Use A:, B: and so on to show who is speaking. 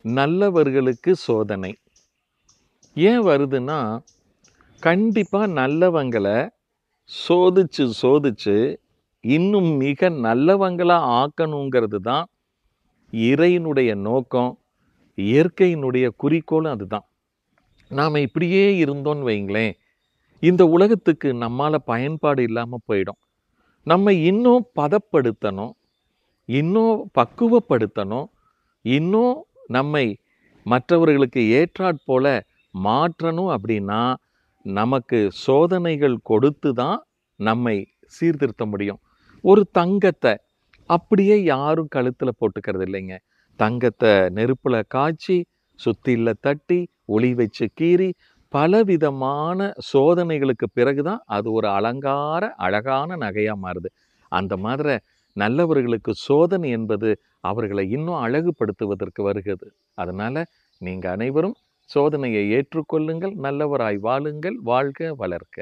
A: நல்லவர்களுக்கு சோதனை. ஏன் வருதுன்னா, கண்டிப்பா நல்லவங்கள சோதிச்சு, சோதிச்சு இன்னும் மிக நல்லவங்களா ஆக்கணுங்கிறது தான் இறையினுடைய நோக்கம், இயற்கையினுடைய குறிக்கோளும் அதுதான். நாம இப்படியே இருந்தோம்னு வைங்களேன், இந்த உலகத்துக்கு நம்மால பயன்பாடு இல்லாம போயிடும். நம்ம இன்னும் பதப்படுத்தணும், இன்னும் பக்குவப்படுத்தணும், இன்னும் நம்மை மற்றவர்களுக்கு ஏற்றாற்போல மாற்றணும் அப்படின்னா, நமக்கு சோதனைகள் கொடுத்து தான் நம்மை சீர்திருத்த முடியும். ஒரு தங்கத்த அப்படியே யாரும் கழுத்துல போட்டுக்கிறது இல்லைங்க. தங்கத்த நெருப்புல காய்ச்சி, சுத்தியில தட்டி, ஒளி வச்சு கீறி, பலவிதமான சோதனைகளுக்கு பிறகு தான் அது ஒரு அலங்கார, அழகான நகையா மாறுது. அந்த மாதிரி நல்லவர்களுக்கு சோதனை என்பது அவர்களை இன்னும் அழகுபடுத்துவதற்கு வருகிறது. அதனால நீங்க அனைவரும் சோதனையை ஏற்றுக்கொள்ளுங்கள், நல்லவராய் வாழுங்கள், வாழ்க வளர்க.